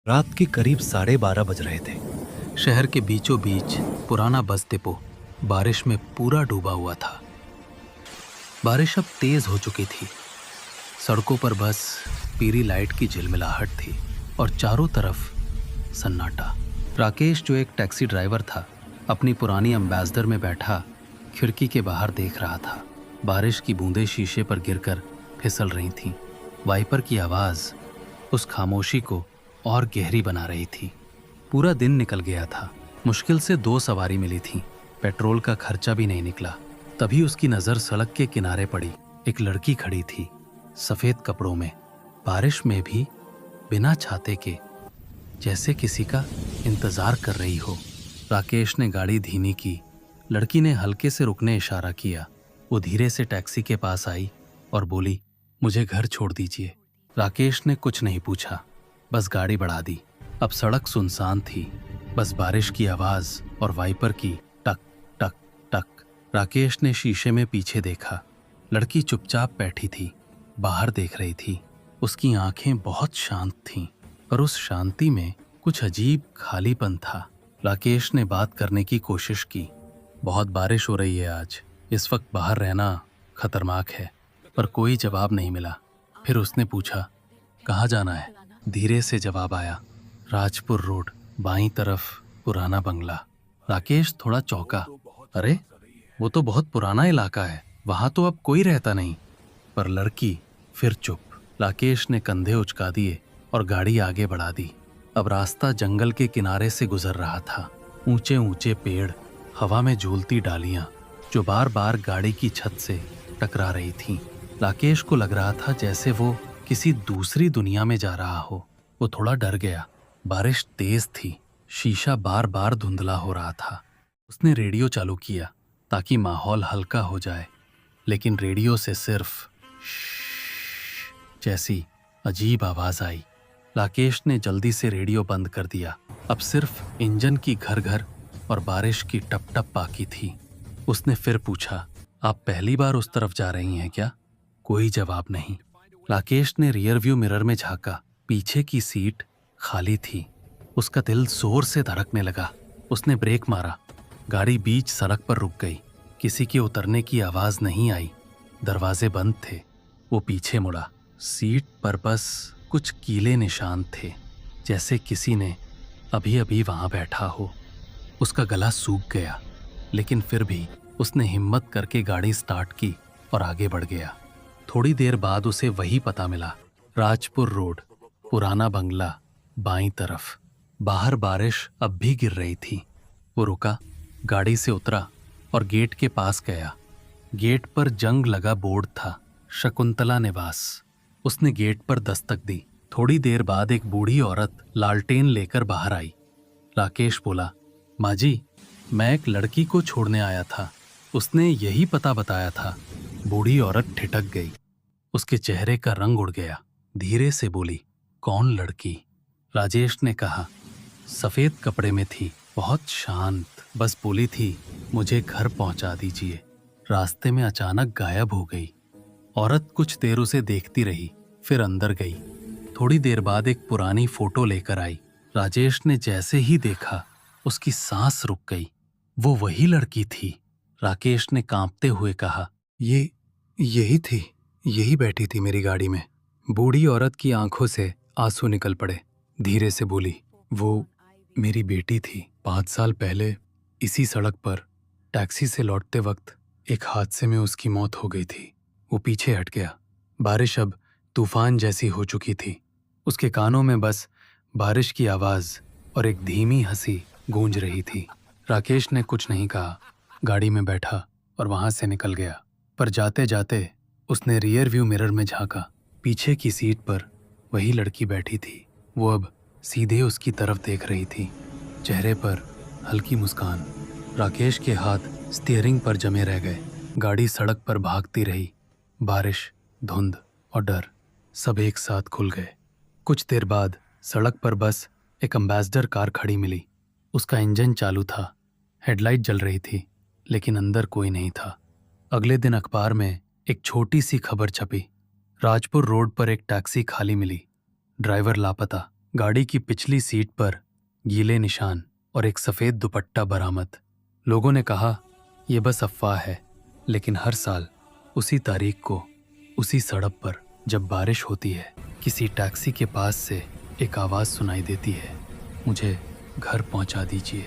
रात के करीब 12:30 बज रहे थे। शहर के बीचों बीच पुराना बस डिपो बारिश में पूरा डूबा हुआ था। बारिश अब तेज हो चुकी थी। सड़कों पर बस पीली लाइट की झिलमिलाहट थी और चारों तरफ सन्नाटा। राकेश, जो एक टैक्सी ड्राइवर था, अपनी पुरानी एम्बेसडर में बैठा खिड़की के बाहर देख रहा था। बारिश की बूंदें शीशे पर गिरकर फिसल रही थीं। वाइपर की आवाज़ उस खामोशी को और गहरी बना रही थी। पूरा दिन निकल गया था। मुश्किल से 2 सवारी मिली थी। पेट्रोल का खर्चा भी नहीं निकला। तभी उसकी नज़र सड़क के किनारे पड़ी। एक लड़की खड़ी थी, सफ़ेद कपड़ों में, बारिश में भी बिना छाते के, जैसे किसी का इंतज़ार कर रही हो। राकेश ने गाड़ी धीमी की। लड़की ने हल्के से रुकने इशारा किया। वो धीरे से टैक्सी के पास आई और बोली, मुझे घर छोड़ दीजिए। राकेश ने कुछ नहीं पूछा, बस गाड़ी बढ़ा दी। अब सड़क सुनसान थी, बस बारिश की आवाज़ और वाइपर की टक टक टक। राकेश ने शीशे में पीछे देखा। लड़की चुपचाप बैठी थी, बाहर देख रही थी। उसकी आंखें बहुत शांत थीं, पर उस शांति में कुछ अजीब खालीपन था। राकेश ने बात करने की कोशिश की। बहुत बारिश हो रही है आज, इस वक्त बाहर रहना खतरनाक है। पर कोई जवाब नहीं मिला। फिर उसने पूछा, कहाँ जाना है? धीरे से जवाब आया, राजपुर रोड, बाईं तरफ पुराना बंगला। राकेश थोड़ा चौंका। अरे, वो तो बहुत पुराना इलाका है, वहां तो अब कोई रहता नहीं। पर लड़की फिर चुप। राकेश ने कंधे उचका दिए और गाड़ी आगे बढ़ा दी। अब रास्ता जंगल के किनारे से गुजर रहा था। ऊंचे ऊंचे पेड़, हवा में झूलती डालियां जो बार बार गाड़ी की छत से टकरा रही थीं। राकेश को लग रहा था जैसे वो किसी दूसरी दुनिया में जा रहा हो। वो थोड़ा डर गया। बारिश तेज थी, शीशा बार बार धुंधला हो रहा था। उसने रेडियो चालू किया ताकि माहौल हल्का हो जाए, लेकिन रेडियो से सिर्फ श्श्श जैसी अजीब आवाज आई। राकेश ने जल्दी से रेडियो बंद कर दिया। अब सिर्फ इंजन की घर घर और बारिश की टप टप बाकी थी। उसने फिर पूछा, आप पहली बार उस तरफ जा रही हैं क्या? कोई जवाब नहीं। राकेश ने रियर व्यू मिरर में झांका। पीछे की सीट खाली थी। उसका दिल जोर से धड़कने लगा। उसने ब्रेक मारा। गाड़ी बीच सड़क पर रुक गई। किसी के उतरने की आवाज नहीं आई। दरवाजे बंद थे। वो पीछे मुड़ा। सीट पर बस कुछ कीले निशान थे, जैसे किसी ने अभी अभी वहां बैठा हो। उसका गला सूख गया, लेकिन फिर भी उसने हिम्मत करके गाड़ी स्टार्ट की और आगे बढ़ गया। थोड़ी देर बाद उसे वही पता मिला, राजपुर रोड, पुराना बंगला, बाईं तरफ। बाहर बारिश अब भी गिर रही थी। वो रुका, गाड़ी से उतरा और गेट के पास गया। गेट पर जंग लगा बोर्ड था, शकुंतला निवास। उसने गेट पर दस्तक दी। थोड़ी देर बाद एक बूढ़ी औरत लालटेन लेकर बाहर आई। राकेश बोला, माँ जी, मैं एक लड़की को छोड़ने आया था, उसने यही पता बताया था। बूढ़ी औरत ठिठक गई। उसके चेहरे का रंग उड़ गया। धीरे से बोली, कौन लड़की? राजेश ने कहा, सफेद कपड़े में थी, बहुत शांत, बस बोली थी, मुझे घर पहुंचा दीजिए। रास्ते में अचानक गायब हो गई। औरत कुछ देर उसे देखती रही, फिर अंदर गई। थोड़ी देर बाद एक पुरानी फोटो लेकर आई। राजेश ने जैसे ही देखा, उसकी सांस रुक गई। वो वही लड़की थी। राकेश ने कांपते हुए कहा, यही थी, यही बैठी थी मेरी गाड़ी में। बूढ़ी औरत की आंखों से आंसू निकल पड़े। धीरे से बोली, वो मेरी बेटी थी। 5 साल पहले इसी सड़क पर टैक्सी से लौटते वक्त एक हादसे में उसकी मौत हो गई थी। वो पीछे हट गया। बारिश अब तूफान जैसी हो चुकी थी। उसके कानों में बस बारिश की आवाज और एक धीमी हंसी गूंज रही थी। राकेश ने कुछ नहीं कहा, गाड़ी में बैठा और वहां से निकल गया। पर जाते जाते उसने रियर व्यू मिरर में झांका। पीछे की सीट पर वही लड़की बैठी थी। वो अब सीधे उसकी तरफ देख रही थी, चेहरे पर हल्की मुस्कान। राकेश के हाथ स्टीयरिंग पर जमे रह गए। गाड़ी सड़क पर भागती रही। बारिश, धुंध और डर सब एक साथ खुल गए। कुछ देर बाद सड़क पर बस एक एम्बेसडर कार खड़ी मिली। उसका इंजन चालू था, हेडलाइट जल रही थी, लेकिन अंदर कोई नहीं था। अगले दिन अखबार में एक छोटी सी खबर छपी, राजपुर रोड पर एक टैक्सी खाली मिली, ड्राइवर लापता, गाड़ी की पिछली सीट पर गीले निशान और एक सफ़ेद दुपट्टा बरामद। लोगों ने कहा यह बस अफवाह है, लेकिन हर साल उसी तारीख को उसी सड़क पर जब बारिश होती है, किसी टैक्सी के पास से एक आवाज़ सुनाई देती है, मुझे घर पहुंचा दीजिए।